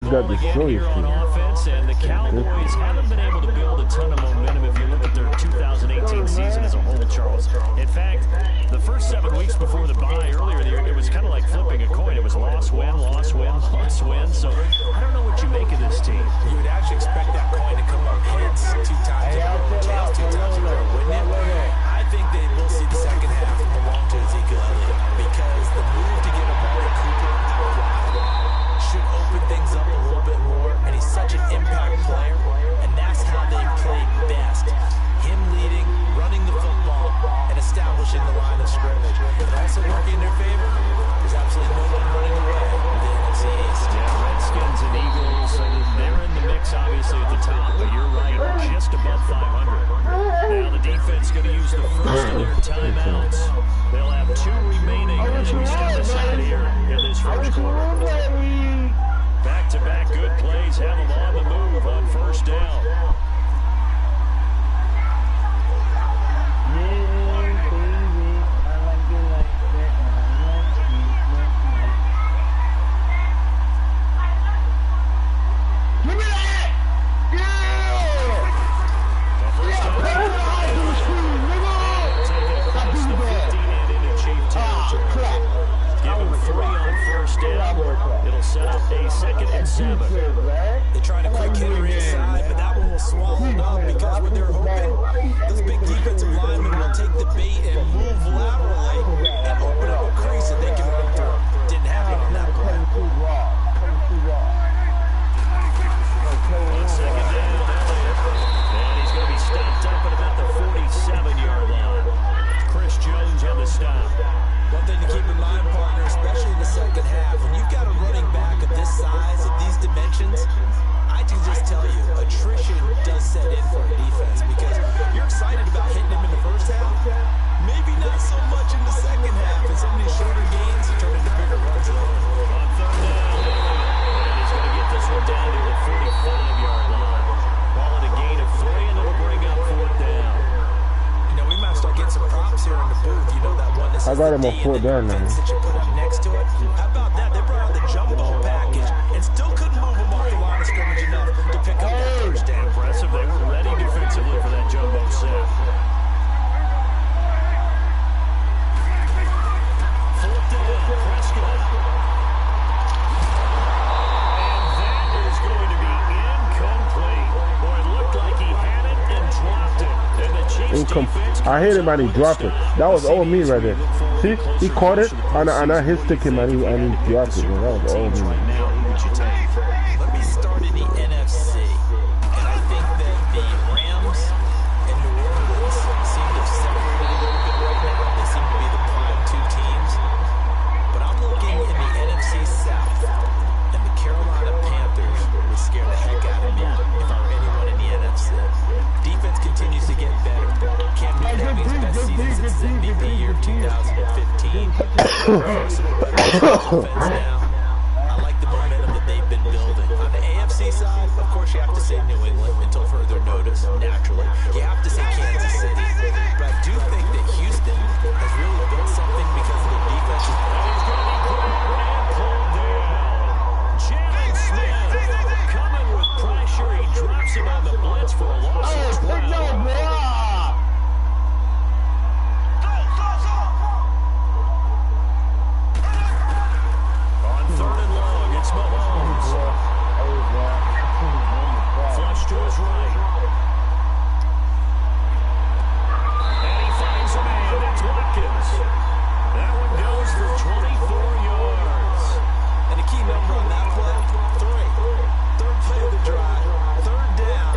ball again here on offense, and the Cowboys haven't been able to build a ton of momentum if you look at their 2018 season as a whole, Charles. In fact, the first 7 weeks before the bye earlier in the year, it was kind of like flipping a coin. It was loss, win, loss, win, loss, win. So I don't know what you make of this team. You would actually expect that coin to come up heads 2 times in a row, tails 2 times in a row, wouldn't it? I think they will see the second half belong to Ezekiel Elliott because the move to get Amari Cooper out wide should open things up a little bit more, and he's such an impact player, and that's how they play best. Him leading, running the football, and establishing the line of scrimmage. And also working in their favor, there's absolutely no one running away with the NFC East. Yeah, Redskins and Eagles, they're in the mix obviously at the top, but you're right, just above 500. Now the defense going to use the first of their timeouts. They'll have 2 remaining as we step aside here in this first quarter. Back-to-back good plays have them on the move on first down. It'll set up a 2nd and 7. They tried a quick hitter inside, but that one was swallowed up because when they're hoping those big defensive linemen will take the bait and move laterally and open up a crease that they can run through. Didn't happen on that play. On 2nd down, and he's going to be stopped up at about the 47-yard line. Chris Jones on the stop. One thing to keep in mind, partner, especially in the second half, when you've got a running back of this size, of these dimensions, I can just tell you, attrition does set in for a defense because you're excited about hitting him in the first half, maybe not so much in the second half, and some of these shorter gains turn into bigger runs. On 3rd down, and he's going to get this one down to the 45-yard line. Ball at a gain of 3, and it'll bring up 4th down. We might start getting some props here in the booth. You know that one that says I got him on 4th down now. That you put up next to it. How about that? They brought out the jumbo package and still couldn't move them off the line of scrimmage enough to pick up that first down. Impressive. They were ready defensively for that jumbo set. 4th down, Prescott. And that is going to be incomplete. Boy, it looked like he had it and dropped it. And the Chiefs I hit him and he dropped it. That was all me right there. See, he caught it and I hit stick him and he dropped it. That was all me. Let me start in the NFC, and I think that the Rams and New Orleans seem to have separated a little bit right now. They seem to be the prime 2 teams, but I'm looking in the NFC South, and the Carolina Panthers would scare the heck out of me if I were anyone in the NFC. Defense continues to get better. Cam Newton having his best season since his MVP year of 2015. Now, I like the momentum that they've been building. On the AFC side, of course, you have to say New England until further notice, naturally. You have to say Kansas City. But I do think that Houston has really built something because of their defense. He's going to be grabbed and pulled down. Jalen Smith coming with pressure. He drops him on the blitz for a loss of 12. On 3rd and long, it's Mahomes. Flush to his right. And he finds a man. That's Watkins. That one goes for 24 yards. And a key number on that play, 3. 3rd play of the drive. 3rd down.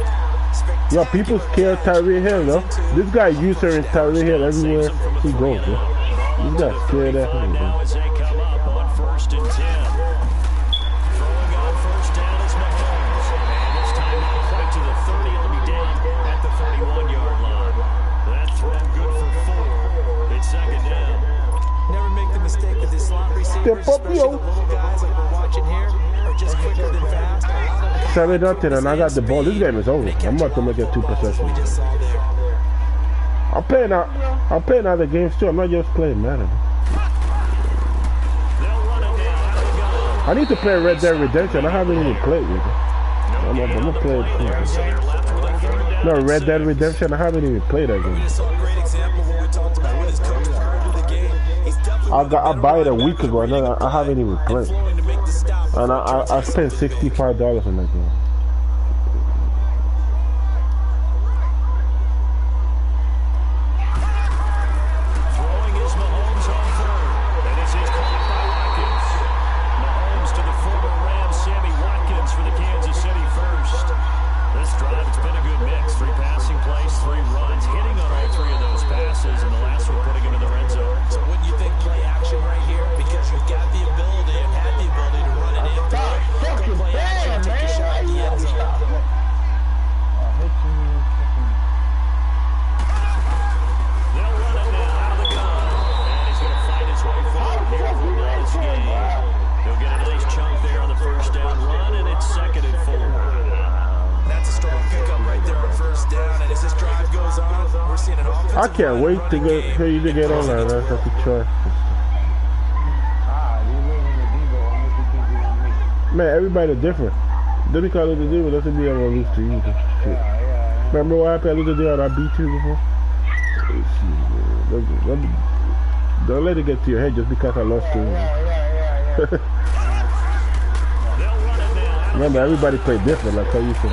Yo, people scared Tyreek Hill, though. This guy uses Tyreek Hill everywhere he goes, yo. This guy's scared of him, now as they come up on 1st and 10. Throwing on 1st down is Mahomes. And this time not quite to the 30. It'll be down at the 31-yard line. That throw good for 4. It's 2nd down. Never make the mistake with his slot receivers, especially the little guys like we're watching here, are just quicker than fast. 7-0, and I got the ball. This game is over. I'm about to make it 2 possessions. I'm playing other games too. I'm not just playing Madden. They'll run it down. I need to play Red Dead Redemption. I haven't even played it. I'm gonna play it soon. No, Red Dead Redemption. I haven't even played that game. I buy it a week ago, and I haven't even played. And I spent $65 on that game. Throwing is Mahomes on third. And this is caught by Watkins. Mahomes to the former Rams, Sammy Watkins for the Kansas City first. This drive, it's been a good mix. 3 passing plays, 3 runs, hitting on all 3 of those passes, and the last one putting him in the red zone. So wouldn't you think play action right here? Because you've got the ability and had the ability to run it in. Go play action, take a shot at the end zone. They'll run it now out of the gun. And he's going to find his way forward here for this game. He'll get a nice chunk there on the first down run, and it's 2nd and 4. That's a strong pickup right there on first down, and as this drive goes on, we're seeing an offensive. I can't wait to get for you to get on that. That's a try. Man, everybody different. Just because it's a deal doesn't mean I'm gonna lose to you. Shit. Remember what happened the other day? I beat you before. Don't let it get to your head just because I lost to you. Remember, everybody play different, like how you said.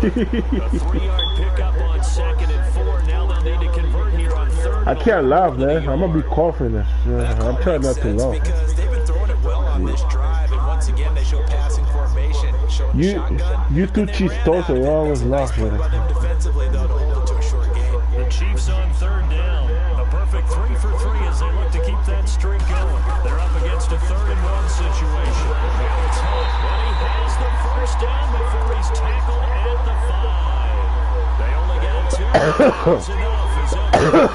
A 3-yard pickup on 2nd and 4. Now they'll need to convert here on 3rd. I can't laugh, man. I'm gonna be coughing this. I'm trying not to laugh. Because they've been throwing it well on this drive, and once again they show passing formation. You two chistoso, you always laugh with it. Defensively, though, to hold it to a short game. The Chiefs on 3rd down. A perfect 3 for 3 as they look to keep that streak going. They're up against a 3rd and 1 situation. Now it's Hunt, and he has the first down before he's tackled at the 5. They only got 2. That's enough as they'll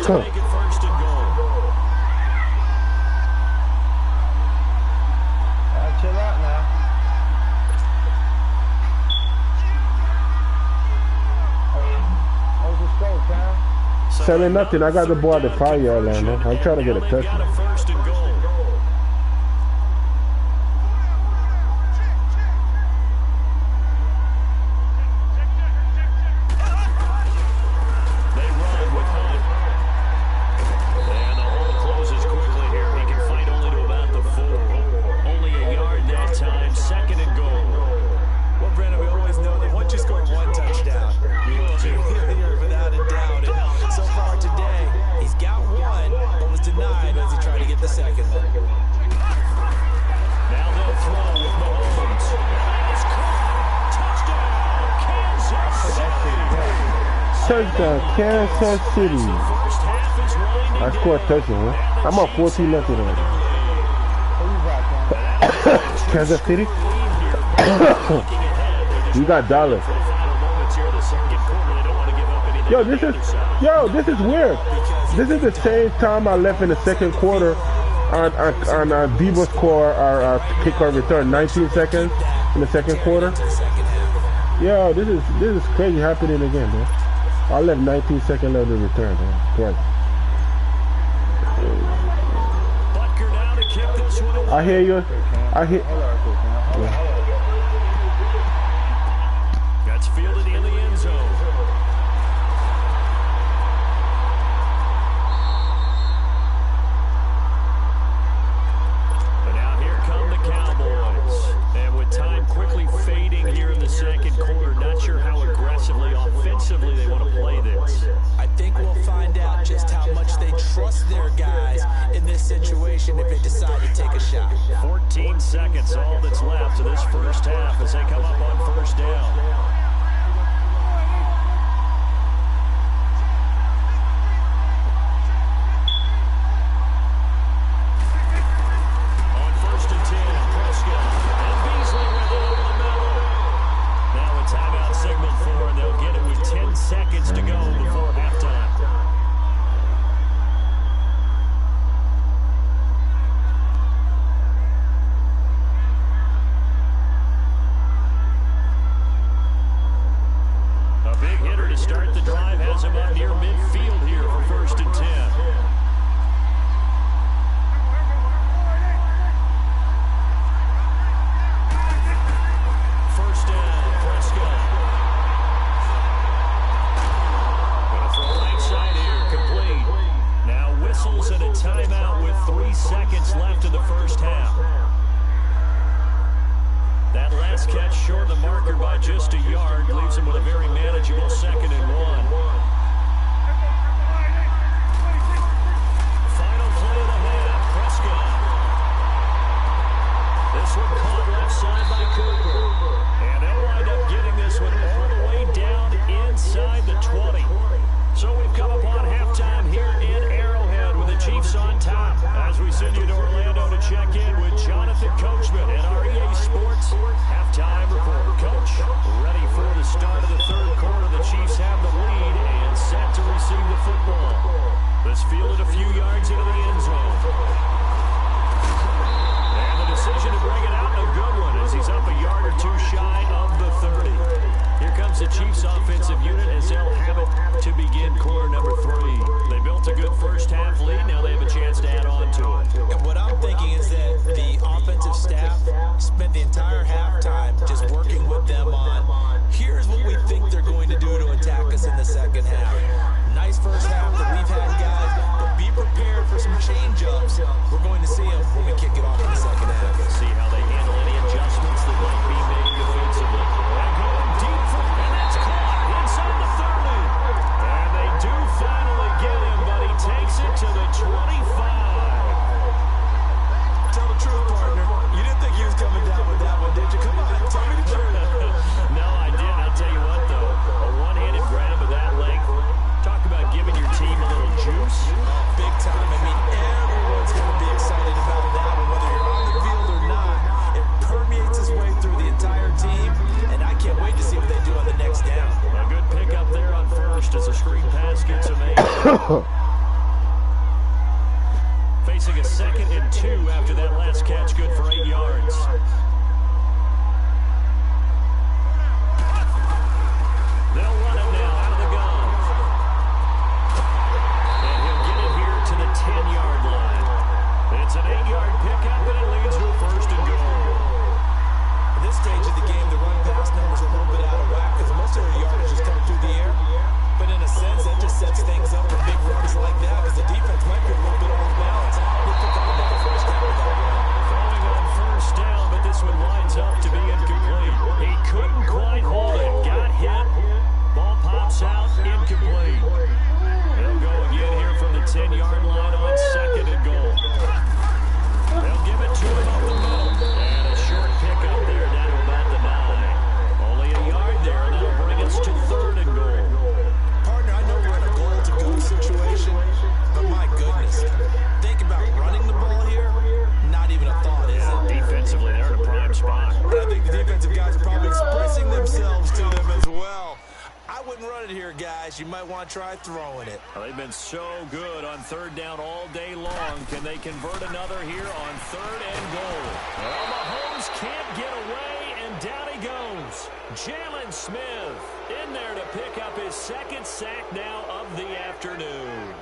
to make it 1st and goal. Chill out now. 7-0. I got the ball at the 5-yard line, man. I'm trying to get a touchdown. Got a 1st and goal. They run with Hunt. And the hole closes quickly here. He can fight only to about the 4. Only a yard that time. 2nd and goal. Well, Brandon, we always know that once you score 1 touchdown, you're without a doubt. And so far today, he's got 1, but was denied as he tried to get the 2nd one. Now they'll throw with Mahomes. It's caught. Touchdown, Kansas City. Touchdown, Kansas City. First half is running. I scored a touchdown, man. I'm up 14-0 right now. Kansas City? You got dollars. Yo, this is weird. This is the same time I left in the 2nd quarter on Debo's score our kick-off return. 19 seconds in the 2nd quarter. Yo, this is crazy happening again, man. I left 19 seconds left in return, man. Right. I hear you. Yeah. That's fielded in the end zone. And now here come the Cowboys. And with time quickly fading here in the 2nd quarter, not sure how aggressively, offensively they want to play this. I think we'll find out just how much they trust their guys in this situation if they decide to take a shot. 14 seconds, all that's left of this first half as they come up on 1st down. Seconds to go before halftime. A big hitter to start the drive has him up near midfield here for 1st and 10. last catch short of the marker by just a yard. Leaves him with a very manageable 2nd and 1. Final play of the half. Prescott. This one caught left side by Cooper. And they'll wind up getting this one all the way down inside the 20. So we've come upon halftime here in Arrowhead with the Chiefs on top. As we send you to Orlando to check in with Jonathan Coachman at our EA Sports Halftime Report. Coach, ready for the start of the 3rd quarter. The Chiefs have the lead and set to receive the football. This fielded a few yards into the end zone. And the decision to bring it out, a good one, as he's up a yard or 2 shy of the 30. Here comes the Chiefs offensive unit as they'll have it to begin quarter number 3. They built a good first half lead. Now they have a chance to add on to it. And what I'm thinking is that the offensive staff spent the entire halftime just working with them on, here's what we think they're going to do to attack us in the second half. Nice first half that we've had, guys, but be prepared for some change-ups. We're going to see them when we kick it off in the second half. See how they handle any adjustments that might be made defensively. They're going deep for, and that's caught inside the 30. And they do finally get him, but he takes it to the 25. Tell the truth, partner. You didn't think he was coming down with that one, did you? Come on, tell me the truth. No, I did. I'll tell you what, though. A one-handed grab of that length. Talk about giving your team a little juice. Big time. I mean, everyone's going to be excited about that one, whether you're on the field or not. It permeates its way through the entire team, and I can't wait to see what they do on the next down. A good pickup there on first as a screen pass gets him made. Facing a 2nd and 2 after that last catch, good for 8 yards. They'll run it now out of the gun. And he'll get it here to the 10-yard line. It's an 8-yard pickup, and it leads to a 1st and goal. At this stage of the game, the run-pass numbers are a little bit out of whack because most of their yardage is coming through the air. But in a sense, that just sets things up for big runs like that because the defense might be a little bit off balance. We'll pick up another 1st down with that run. Throwing on 1st down, but this one winds up to be incomplete. He couldn't quite hold it. Got hit. Ball pops out. Incomplete. They'll go again here from the 10-yard line on 2nd and goal. They'll give it to him up the middle. And a short pickup there down to about the 9. Only a yard there, and that'll bring us to 3rd and goal. Partner, I know we're in a goal-to-go situation, but my goodness. Think about running the ball here. Not even a thought, is it? Defensively, they're in a prime spot. I think the defensive guys are probably expressing themselves to them as well. I wouldn't run it here, guys. You might want to try throwing it. Well, they've been so good on 3rd down all day long. Can they convert another here on 3rd and goal? Well, Mahomes can't get away, and down he goes. Jalen Smith in there to pick up his 2nd sack now of the afternoon.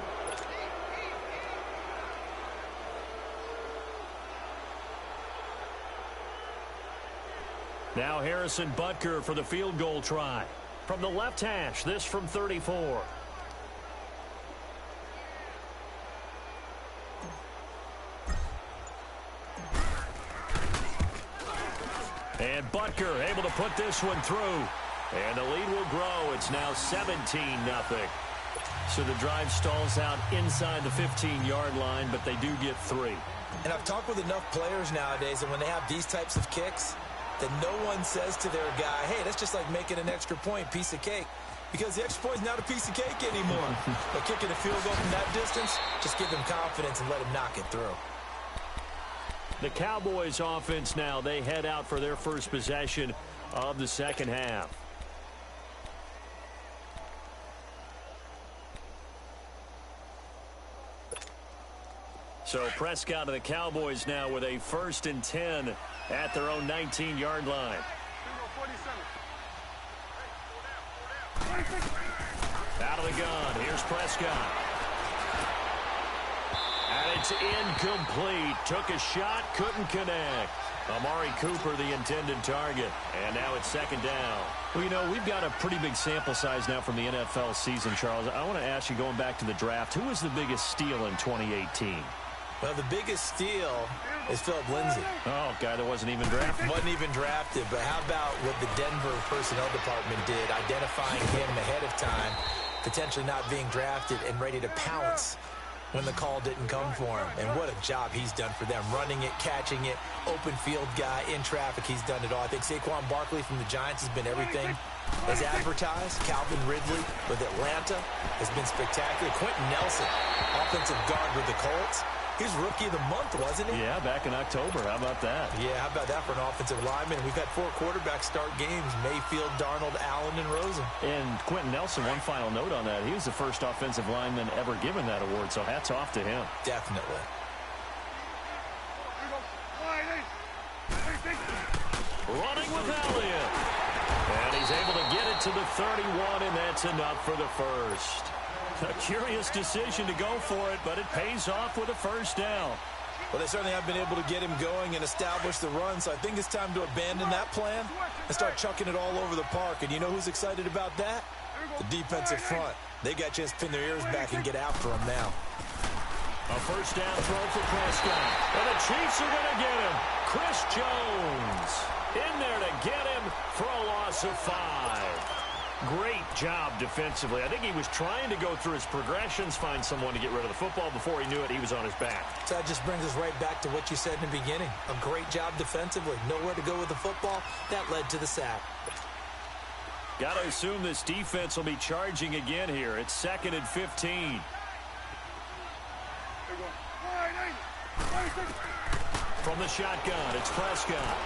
Now Harrison Butker for the field goal try. From the left hash, this from 34. And Butker able to put this one through. And the lead will grow. It's now 17-0. So the drive stalls out inside the 15-yard line, but they do get 3. And I've talked with enough players nowadays, and when they have these types of kicks, that no one says to their guy, hey, that's just like making an extra point, piece of cake. Because the extra point is not a piece of cake anymore. But kicking a field goal from that distance, just give them confidence and let them knock it through. The Cowboys offense now, they head out for their first possession of the second half. So Prescott of the Cowboys now with a 1st and 10 at their own 19-yard line. Out of the gun, here's Prescott. And it's incomplete. Took a shot, couldn't connect. Amari Cooper, the intended target. And now it's 2nd down. Well, you know, we've got a pretty big sample size now from the NFL season, Charles. I want to ask you, going back to the draft, who was the biggest steal in 2018? Well, the biggest steal is Philip Lindsay. Oh, guy that wasn't even drafted. Wasn't even drafted, but how about what the Denver personnel department did, identifying him ahead of time, potentially not being drafted and ready to pounce when the call didn't come for him. And what a job he's done for them. Running it, catching it, open field guy, in traffic, he's done it all. I think Saquon Barkley from the Giants has been everything as advertised. Calvin Ridley with Atlanta has been spectacular. Quentin Nelson, offensive guard with the Colts. He was Rookie of the Month, wasn't he? Yeah, back in October. How about that? Yeah, how about that for an offensive lineman? We've had 4 quarterbacks start games: Mayfield, Darnold, Allen, and Rosen. And Quentin Nelson, one final note on that. He was the first offensive lineman ever given that award, so hats off to him. Definitely. Running with Elliott. And he's able to get it to the 31, and that's enough for the first. A curious decision to go for it, but it pays off with a first down. Well, they certainly have been able to get him going and establish the run, so I think it's time to abandon that plan and start chucking it all over the park. And you know who's excited about that? The defensive front. They got a chance to pin their ears back and get after him now. A first down throw for Prescott. And the Chiefs are going to get him. Chris Jones in there to get him for a loss of 5. Great job defensively. I think he was trying to go through his progressions, find someone to get rid of the football. Before he knew it, he was on his back. So that just brings us right back to what you said in the beginning. A great job defensively. Nowhere to go with the football. That led to the sack. Got to assume this defense will be charging again here. It's 2nd and 15. From the shotgun, it's Prescott.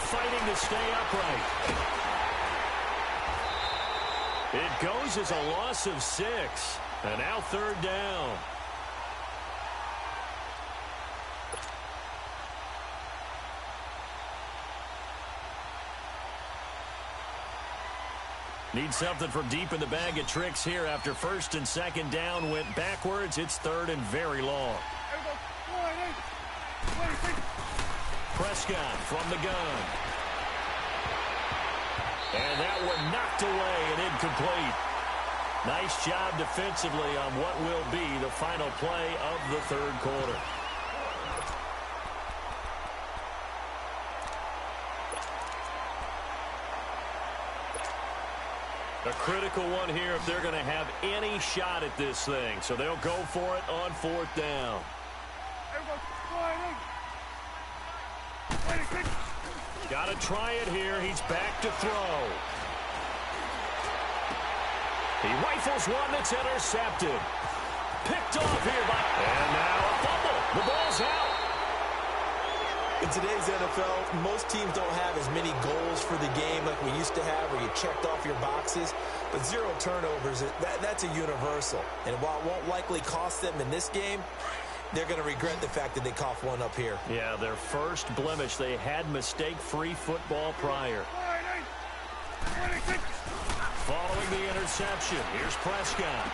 Fighting to stay upright. It goes as a loss of 6. And now 3rd down. Need something from deep in the bag of tricks here after 1st and 2nd down went backwards. It's 3rd and very long. Prescott from the gun. And that one knocked away and incomplete. Nice job defensively on what will be the final play of the 3rd quarter. A critical one here if they're going to have any shot at this thing. So they'll go for it on 4th down. Got to try it here. He's back to throw. He rifles one that's intercepted. Picked off here by... And now a fumble. The ball's out. In today's NFL, most teams don't have as many goals for the game like we used to have, where you checked off your boxes. But 0 turnovers, that's a universal. And while it won't likely cost them in this game, they're going to regret the fact that they coughed one up here. Yeah, their first blemish. They had mistake-free football prior. Following the interception, here's Prescott.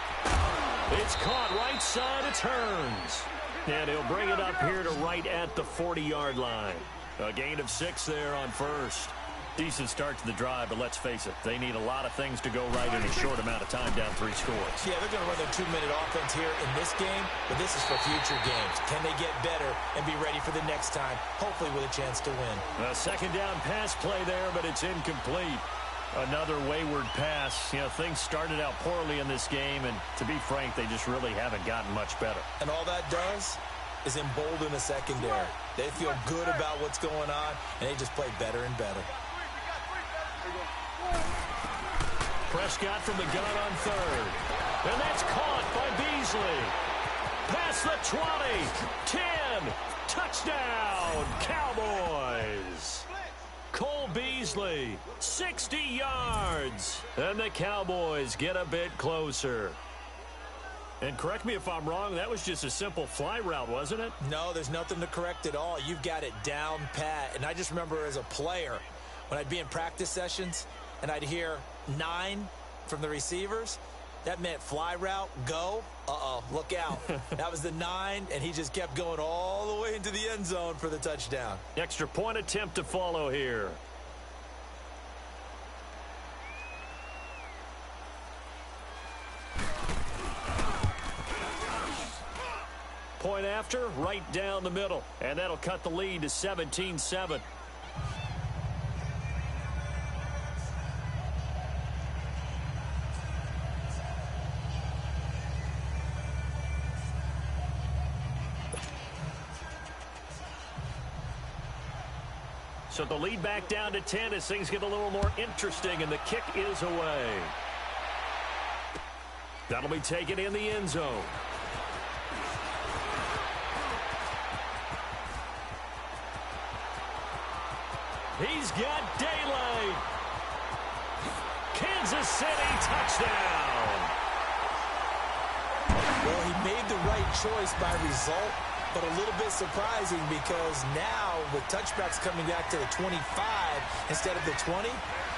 It's caught right side. It's Hearns. And he'll bring it up here to right at the 40-yard line. A gain of 6 there on 1st. Decent start to the drive, but let's face it, they need a lot of things to go right in a short amount of time, down 3 scores. Yeah, they're going to run their 2-minute offense here in this game, but this is for future games. Can they get better and be ready for the next time, hopefully with a chance to win? A 2nd down pass play there, but it's incomplete. Another wayward pass. You know, things started out poorly in this game, and to be frank, they just really haven't gotten much better. And all that does is embolden the secondary. They feel good about what's going on, and they just play better and better. Prescott from the gun on 3rd. And that's caught by Beasley. Past the 20. 10. Touchdown, Cowboys. Cole Beasley, 60 yards. And the Cowboys get a bit closer. And correct me if I'm wrong, that was just a simple fly route, wasn't it? No, there's nothing to correct at all. You've got it down pat. And I just remember as a player, when I'd be in practice sessions and I'd hear 9 from the receivers, that meant fly route, go. Uh-oh, look out. That was the 9, and he just kept going all the way into the end zone for the touchdown. Extra point attempt to follow here. Point after. after, right down the middle. And that'll cut the lead to 17-7. So the lead back down to 10 as things get a little more interesting, and the kick is away. That'll be taken in the end zone. He's got daylight. Kansas City touchdown. Well, he made the right choice by result, but a little bit surprising because now with touchbacks coming back to the 25 instead of the 20,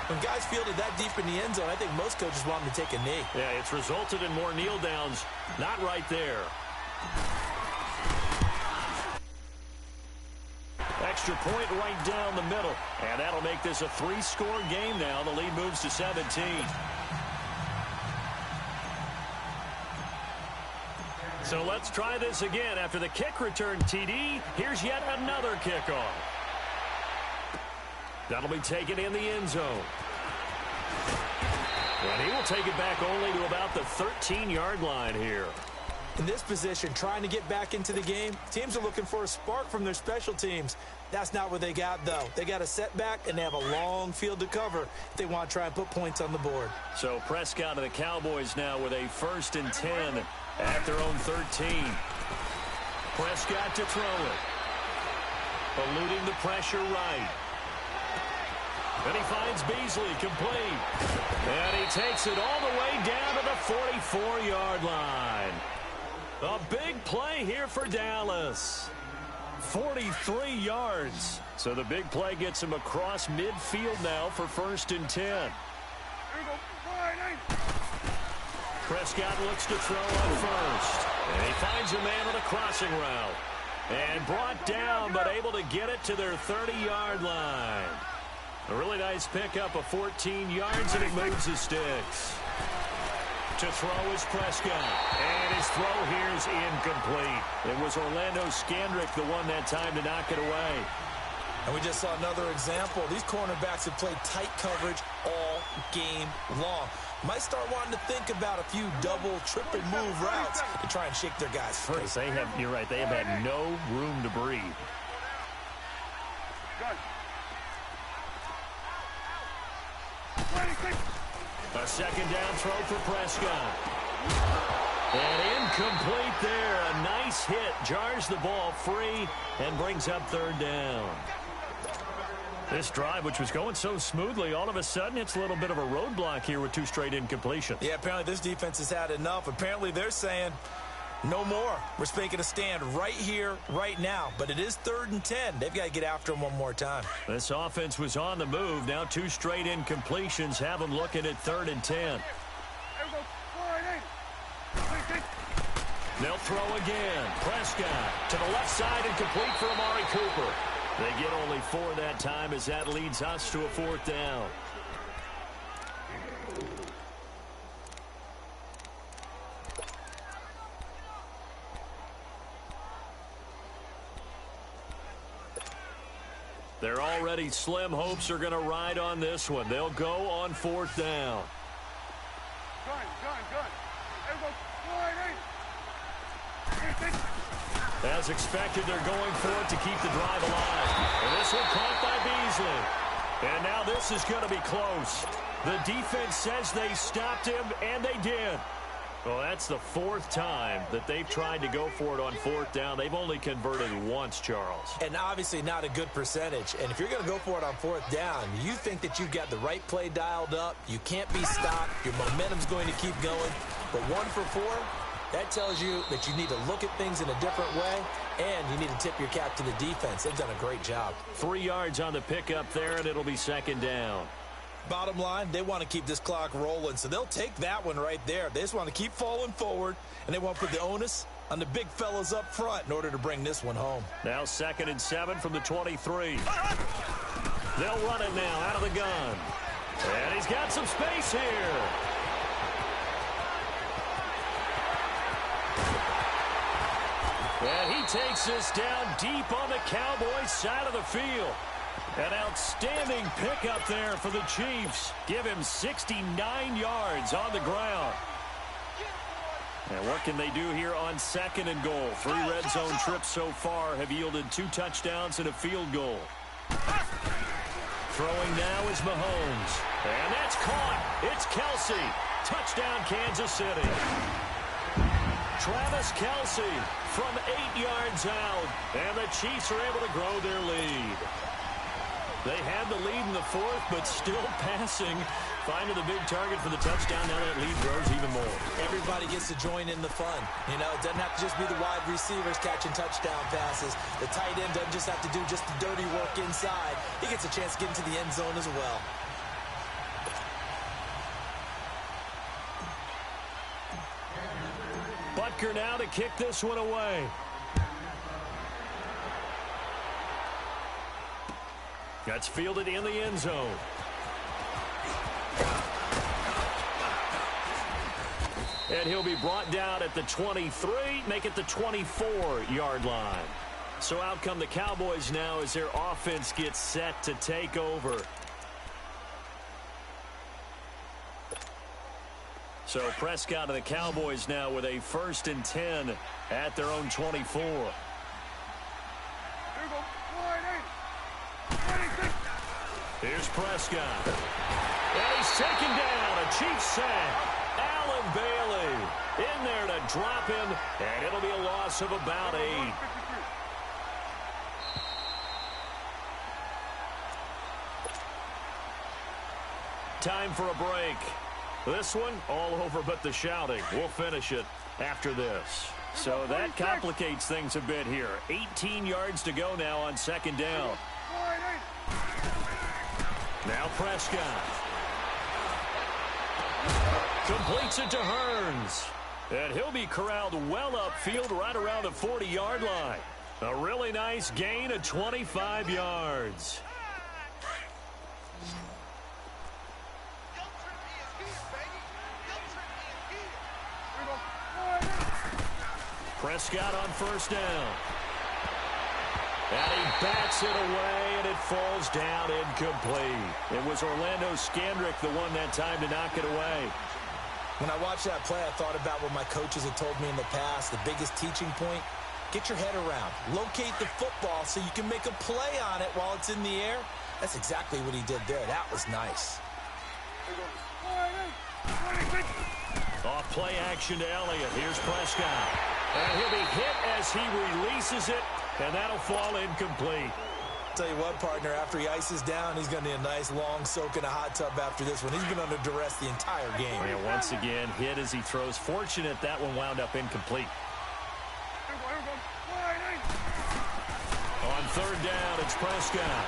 when guys fielded that deep in the end zone, I think most coaches want them to take a knee. Yeah, it's resulted in more kneel downs. Not right there. Extra point right down the middle. And that'll make this a 3-score game now. The lead moves to 17. So let's try this again. After the kick return TD, here's yet another kickoff. That'll be taken in the end zone. And he will take it back only to about the 13-yard line here. In this position, trying to get back into the game, teams are looking for a spark from their special teams. That's not what they got, though. They got a setback, and they have a long field to cover if they want to try and put points on the board. So Prescott and the Cowboys now with a 1st and 10 at their own 13. Prescott to throw it. Eluding the pressure right. And he finds Beasley complete. And he takes it all the way down to the 44-yard line. A big play here for Dallas. 43 yards. So the big play gets him across midfield now for 1st and 10. Prescott looks to throw on first. And he finds a man on a crossing route. And brought down, but able to get it to their 30-yard line. A really nice pickup of 14 yards, and it moves the sticks. To throw is Prescott. And his throw here is incomplete. It was Orlando Scandrick the one that time to knock it away. And we just saw another example. These cornerbacks have played tight coverage all game long. Might start wanting to think about a few double, triple move routes to try and shake their guys free. They have, you're right, they have had no room to breathe. A 2nd down throw for Prescott. And incomplete there. A nice hit. Jars the ball free and brings up 3rd down. This drive, which was going so smoothly, all of a sudden it's a little bit of a roadblock here with 2 straight incompletions. Yeah, apparently this defense has had enough. Apparently they're saying, no more. We're making a stand right here, right now. But it is 3rd and 10. They've got to get after him one more time. This offense was on the move. Now 2 straight incompletions have them looking at 3rd and 10. They'll throw again. Prescott to the left side and complete for Amari Cooper. They get only 4 that time as that leads us to a 4th down. Their already slim hopes are going to ride on this one. They'll go on 4th down. As expected, they're going for it to keep the drive alive. And this one caught by Beasley. And now this is going to be close. The defense says they stopped him, and they did. Well, that's the 4th time that they've tried to go for it on 4th down. They've only converted once, Charles. And obviously not a good percentage. And if you're going to go for it on 4th down, you think that you've got the right play dialed up. You can't be stopped. Your momentum's going to keep going. But 1 for 4, that tells you that you need to look at things in a different way, and you need to tip your cap to the defense. They've done a great job. 3 yards on the pickup there, and it'll be 2nd down. Bottom line, they want to keep this clock rolling, so they'll take that one right there. They just want to keep falling forward, and they want to put the onus on the big fellas up front in order to bring this one home. Now 2nd and 7 from the 23. They'll run it now out of the gun. And he's got some space here. And he takes this down deep on the Cowboys side of the field. An outstanding pickup there for the Chiefs. Give him 69 yards on the ground. And what can they do here on 2nd and goal? 3 red zone trips so far have yielded 2 touchdowns and a field goal. Throwing now is Mahomes. And that's caught. It's Kelsey. Touchdown, Kansas City. Travis Kelsey from 8 yards out. And the Chiefs are able to grow their lead. They had the lead in the 4th, but still passing. Finding the big target for the touchdown. Now that lead grows even more. Everybody gets to join in the fun. You know, it doesn't have to just be the wide receivers catching touchdown passes. The tight end doesn't just have to do just the dirty work inside. He gets a chance to get into the end zone as well. Butker now to kick this one away. That's fielded in the end zone. And he'll be brought down at the 23, make it the 24-yard line. So out come the Cowboys now as their offense gets set to take over. So Prescott and the Cowboys now with a 1st and 10 at their own 24. Here's Prescott. And he's taken down. A Chiefs sack. Allen Bailey in there to drop him. And it'll be a loss of about 8. Time for a break. This one, all over but the shouting. We'll finish it after this. So that complicates things a bit here. 18 yards to go now on 2nd down. Now Prescott. Completes it to Hearns. And he'll be corralled well upfield right around the 40-yard line. A really nice gain of 25 yards. Prescott on 1st down. And he bats it away, and it falls down incomplete. It was Orlando Scandrick the one that time to knock it away. When I watched that play, I thought about what my coaches had told me in the past. The biggest teaching point, get your head around. Locate the football so you can make a play on it while it's in the air. That's exactly what he did there. That was nice. Off play action to Elliott. Here's Prescott. And he'll be hit as he releases it, and that'll fall incomplete. Tell you what, partner, after he ices down, he's going to need a nice long soak in a hot tub after this one. He's been under duress the entire game. And once again, hit as he throws. Fortunate that one wound up incomplete. On 3rd down, it's Prescott.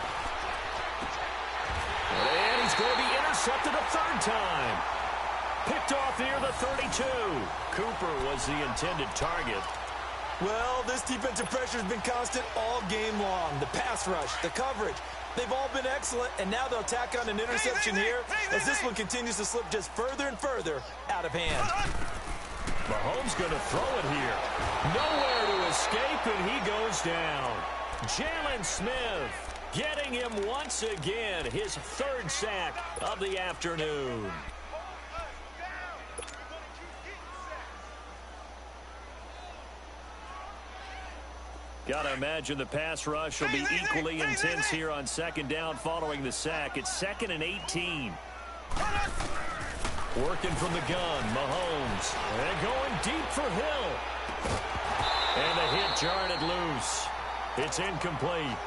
And he's going to be intercepted a 3rd time. Picked off near the 32. Cooper was the intended target. Well, this defensive pressure has been constant all game long. The pass rush, the coverage, they've all been excellent, and now they'll tack on an interception here as this one continues to slip just further and further out of hand. Mahomes going to throw it here. Nowhere to escape, and he goes down. Jalen Smith getting him once again, his 3rd sack of the afternoon. Got to imagine the pass rush will be equally intense here on 2nd down following the sack. It's 2nd and 18. Working from the gun, Mahomes. And going deep for Hill. And the hit jarred it loose. It's incomplete.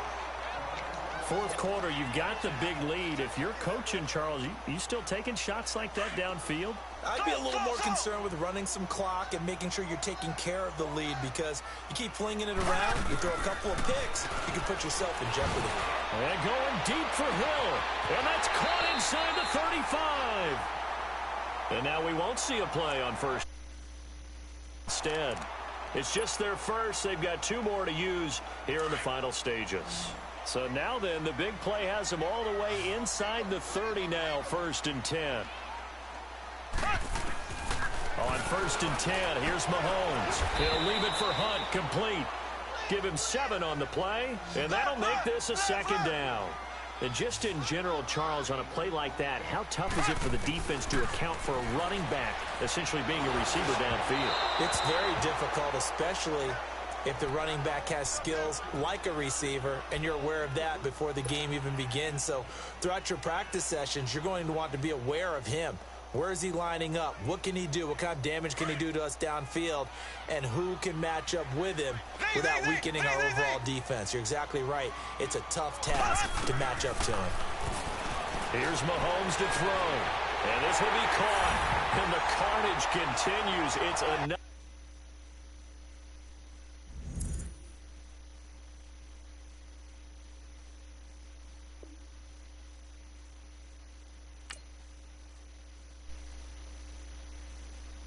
4th quarter, you've got the big lead. If you're coaching, Charles, you still taking shots like that downfield? I'd be a little more concerned with running some clock and making sure you're taking care of the lead, because you keep flinging it around, you throw a couple of picks, you can put yourself in jeopardy. And going deep for Hill. And that's caught inside the 35. And now we won't see a play on 1st. Instead, it's just their 1st. They've got 2 more to use here in the final stages. So now then, the big play has them all the way inside the 30 now, 1st and 10. On 1st and 10, here's Mahomes. He'll leave it for Hunt, complete. Give him 7 on the play, and that'll make this a 2nd down. And just in general, Charles, on a play like that, how tough is it for the defense to account for a running back essentially being a receiver downfield? It's very difficult, especially if the running back has skills like a receiver, and you're aware of that before the game even begins. So throughout your practice sessions, you're going to want to be aware of him. Where is he lining up? What can he do? What kind of damage can he do to us downfield? And who can match up with him without weakening our overall defense? You're exactly right. It's a tough task to match up to him. Here's Mahomes to throw. And this will be caught. And the carnage continues. It's another.